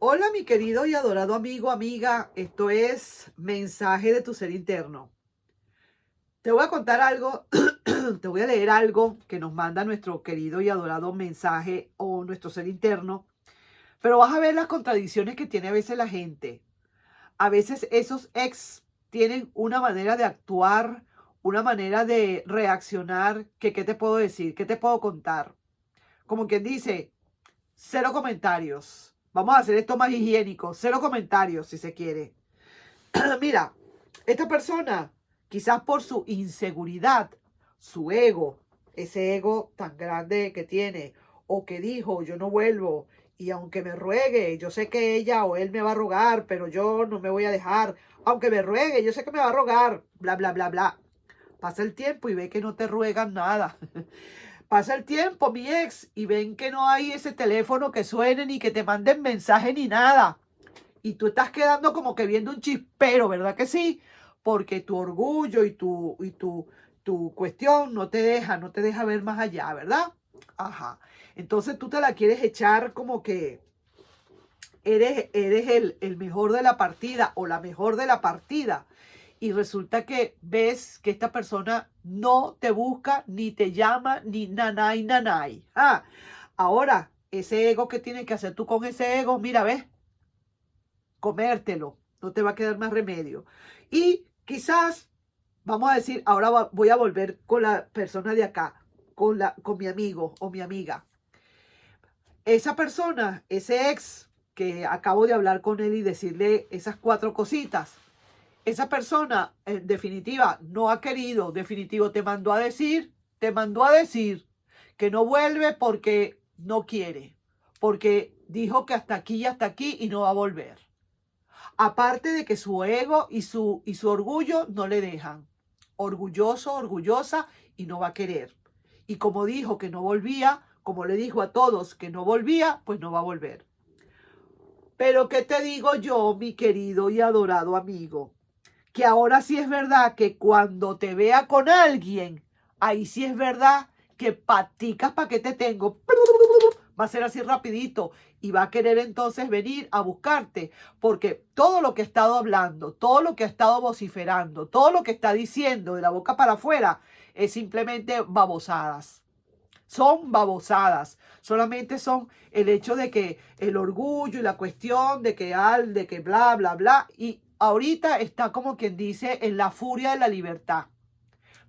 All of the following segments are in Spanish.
Hola, mi querido y adorado amigo, amiga. Esto es Mensaje de tu Ser Interno. Te voy a contar algo, te voy a leer algo que nos manda nuestro querido y adorado mensaje o nuestro ser interno, pero vas a ver las contradicciones que tiene a veces la gente. A veces esos ex tienen una manera de actuar, una manera de reaccionar, que ¿qué te puedo decir? ¿Qué te puedo contar? Como quien dice, cero comentarios. Vamos a hacer esto más higiénico, cero comentarios si se quiere. Mira, esta persona, quizás por su inseguridad, su ego, ese ego tan grande que tiene, o que dijo, yo no vuelvo, y aunque me ruegue, yo sé que ella o él me va a rogar, pero yo no me voy a dejar, aunque me ruegue, yo sé que me va a rogar, bla, bla, bla, bla. Pasa el tiempo y ve que no te ruegan nada. Pasa el tiempo, mi ex, y ven que no hay ese teléfono que suene ni que te manden mensaje ni nada. Y tú estás quedando como que viendo un chispero, ¿verdad que sí? Porque tu orgullo y tu cuestión no te deja ver más allá, ¿verdad? Ajá. Entonces tú te la quieres echar como que eres el mejor de la partida o la mejor de la partida. Y resulta que ves que esta persona no te busca, ni te llama, ni nanay, nanay. Ah, ahora, ese ego que tienes que hacer tú con ese ego, mira, ves, comértelo, no te va a quedar más remedio. Y quizás, vamos a decir, ahora voy a volver con la persona de acá, con mi amigo o mi amiga. Esa persona, ese ex que acabo de hablar con él y decirle esas cuatro cositas, esa persona en definitiva no ha querido, definitivo te mandó a decir que no vuelve porque no quiere, porque dijo que hasta aquí y hasta aquí y no va a volver. Aparte de que su ego y su orgullo no le dejan. Orgulloso, orgullosa y no va a querer. Y como dijo que no volvía, como le dijo a todos que no volvía, pues no va a volver. Pero ¿qué te digo yo, mi querido y adorado amigo? Que ahora sí es verdad que cuando te vea con alguien, ahí sí es verdad que paticas para que te tengo. Va a ser así rapidito y va a querer entonces venir a buscarte, porque todo lo que ha estado hablando, todo lo que ha estado vociferando, todo lo que está diciendo de la boca para afuera es simplemente babosadas. Son babosadas, solamente son el hecho de que el orgullo y la cuestión de que bla, bla, bla, y ahorita está como quien dice en la furia de la libertad.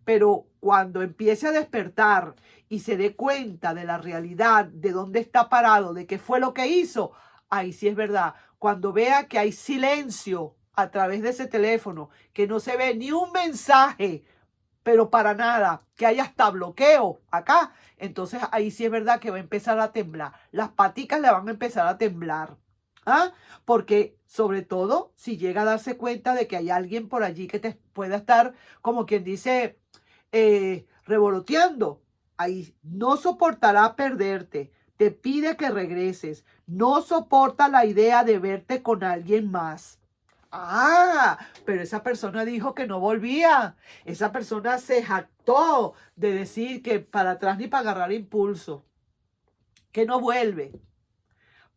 Pero cuando empiece a despertar y se dé cuenta de la realidad, de dónde está parado, de qué fue lo que hizo, ahí sí es verdad. Cuando vea que hay silencio a través de ese teléfono, que no se ve ni un mensaje, pero para nada, que hay hasta bloqueo acá, entonces ahí sí es verdad que va a empezar a temblar. Las paticas le van a empezar a temblar. ¿Ah? Porque sobre todo si llega a darse cuenta de que hay alguien por allí que te pueda estar, como quien dice, revoloteando, ahí no soportará perderte, te pide que regreses, no soporta la idea de verte con alguien más. Ah, pero esa persona dijo que no volvía. Esa persona se jactó de decir que para atrás ni para agarrar impulso, que no vuelve,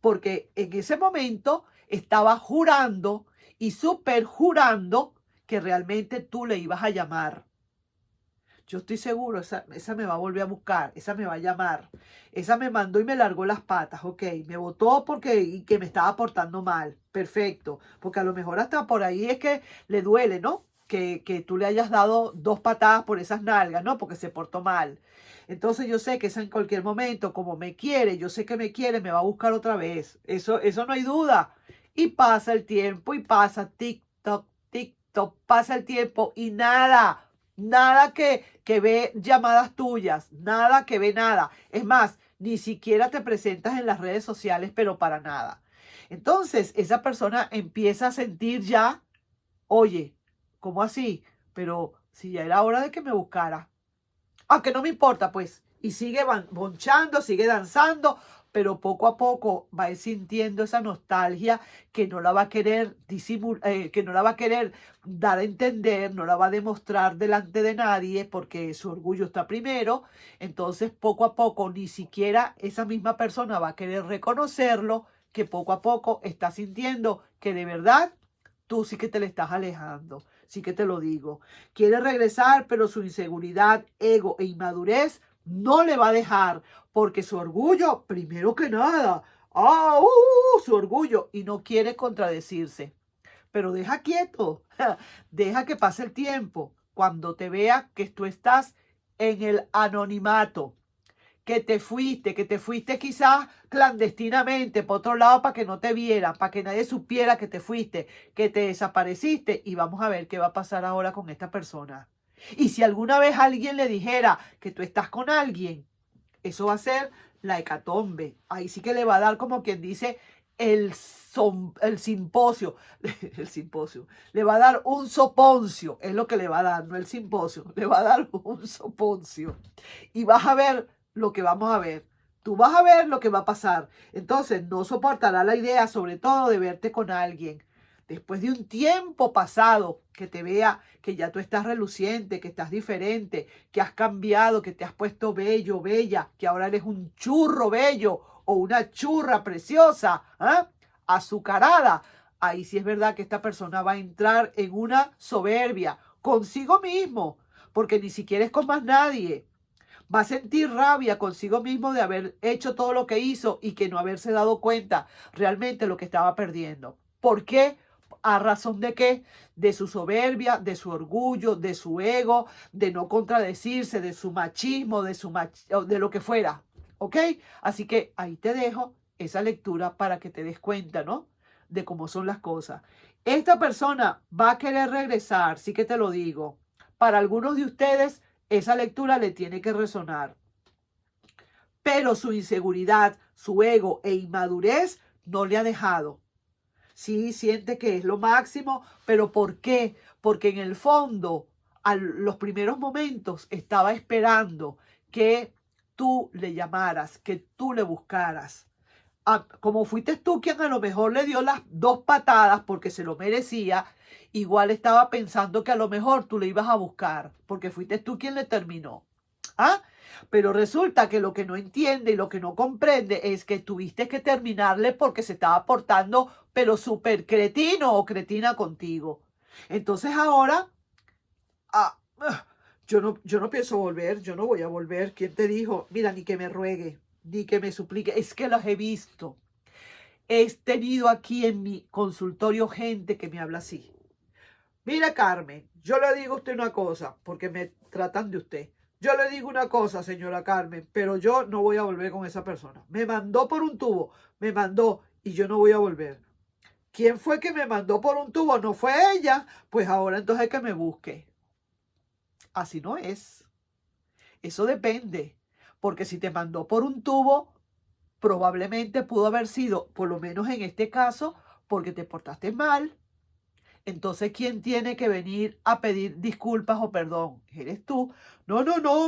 porque en ese momento estaba jurando y superjurando que realmente tú le ibas a llamar. Yo estoy seguro, esa me va a volver a buscar, esa me va a llamar, esa me mandó y me largó las patas, ok, me votó porque y que me estaba portando mal, perfecto, porque a lo mejor hasta por ahí es que le duele, ¿no? Que tú le hayas dado dos patadas por esas nalgas, ¿no? Porque se portó mal. Entonces yo sé que esa en cualquier momento, como me quiere, yo sé que me quiere, me va a buscar otra vez, eso no hay duda. Y pasa el tiempo y pasa TikTok, TikTok, pasa el tiempo y nada. Nada que ve llamadas tuyas, nada que ve nada. Es más, ni siquiera te presentas en las redes sociales, pero para nada. Entonces, esa persona empieza a sentir ya, oye, ¿cómo así? Pero si ya era hora de que me buscara. Aunque no me importa, pues. Y sigue bonchando, sigue danzando, pero poco a poco va a ir sintiendo esa nostalgia que no la va a querer que no la va a querer dar a entender, no la va a demostrar delante de nadie porque su orgullo está primero. Entonces, poco a poco, ni siquiera esa misma persona va a querer reconocerlo que poco a poco estás sintiendo que de verdad tú sí que te le estás alejando. Sí que te lo digo. Quiere regresar, pero su inseguridad, ego e inmadurez no le va a dejar, porque su orgullo, primero que nada, su orgullo, y no quiere contradecirse. Pero deja quieto, deja que pase el tiempo. Cuando te vea que tú estás en el anonimato, que te fuiste quizás clandestinamente por otro lado para que no te vieran, para que nadie supiera que te fuiste, que te desapareciste, y vamos a ver qué va a pasar ahora con esta persona. Y si alguna vez alguien le dijera que tú estás con alguien, eso va a ser la hecatombe. Ahí sí que le va a dar, como quien dice, el simposio. El simposio. Le va a dar un soponcio. Es lo que le va a dar, no el simposio. Le va a dar un soponcio. Y vas a ver lo que vamos a ver. Tú vas a ver lo que va a pasar. Entonces no soportará la idea, sobre todo, de verte con alguien. Después de un tiempo pasado, que te vea que ya tú estás reluciente, que estás diferente, que has cambiado, que te has puesto bello, bella, que ahora eres un churro bello o una churra preciosa, azucarada. Ahí sí es verdad que esta persona va a entrar en una soberbia consigo mismo, porque ni siquiera es con más nadie. Va a sentir rabia consigo mismo de haber hecho todo lo que hizo y que no haberse dado cuenta realmente lo que estaba perdiendo. ¿Por qué? ¿A razón de qué? De su soberbia, de su orgullo, de su ego, de no contradecirse, de su machismo, de lo que fuera. ¿Ok? Así que ahí te dejo esa lectura para que te des cuenta, ¿no? De cómo son las cosas. Esta persona va a querer regresar, sí que te lo digo. Para algunos de ustedes, esa lectura le tiene que resonar. Pero su inseguridad, su ego e inmadurez no le ha dejado. Sí, siente que es lo máximo, pero ¿por qué? Porque en el fondo, a los primeros momentos, estaba esperando que tú le llamaras, que tú le buscaras. Como fuiste tú quien a lo mejor le dio las 2 patadas porque se lo merecía, igual estaba pensando que a lo mejor tú le ibas a buscar, porque fuiste tú quien le terminó. Pero resulta que lo que no entiende y lo que no comprende es que tuviste que terminarle porque se estaba portando, pero súper cretino o cretina contigo. Entonces ahora, yo no pienso volver, yo no voy a volver. ¿Quién te dijo? Mira, ni que me ruegue, ni que me suplique. Es que los he visto. He tenido aquí en mi consultorio gente que me habla así. Mira, Carmen, yo le digo a usted una cosa, porque me tratan de usted. Yo le digo una cosa, señora Carmen, pero yo no voy a volver con esa persona. Me mandó por un tubo, me mandó y yo no voy a volver. ¿Quién fue que me mandó por un tubo? No fue ella. Pues ahora entonces que me busque. Así no es. Eso depende. Porque si te mandó por un tubo, probablemente pudo haber sido, por lo menos en este caso, porque te portaste mal. Entonces, ¿quién tiene que venir a pedir disculpas o perdón? ¿Eres tú? No,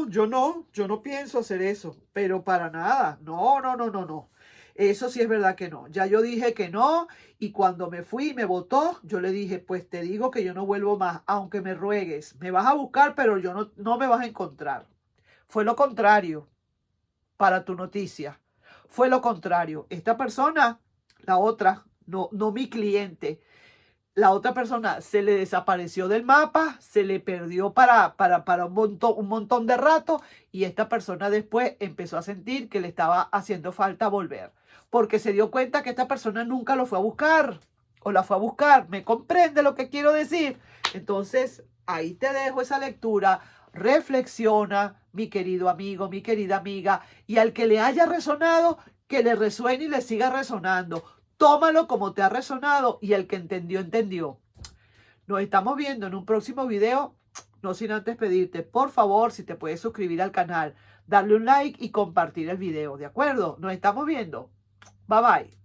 yo no pienso hacer eso, pero para nada. No. Eso sí es verdad que no. Ya yo dije que no y cuando me fui y me votó, yo le dije, pues te digo que yo no vuelvo más, aunque me ruegues. Me vas a buscar, pero yo no me vas a encontrar. Fue lo contrario, para tu noticia. Fue lo contrario. Esta persona, la otra, no mi cliente, la otra persona se le desapareció del mapa, se le perdió para un montón de rato y esta persona después empezó a sentir que le estaba haciendo falta volver, porque se dio cuenta que esta persona nunca lo fue a buscar o la fue a buscar. ¿Me comprende lo que quiero decir? Entonces, ahí te dejo esa lectura. Reflexiona, mi querido amigo, mi querida amiga, y al que le haya resonado, que le resuene y le siga resonando. Tómalo como te ha resonado y el que entendió, entendió. Nos estamos viendo en un próximo video. No sin antes pedirte, por favor, si te puedes suscribir al canal, darle un like y compartir el video, ¿de acuerdo? Nos estamos viendo. Bye bye.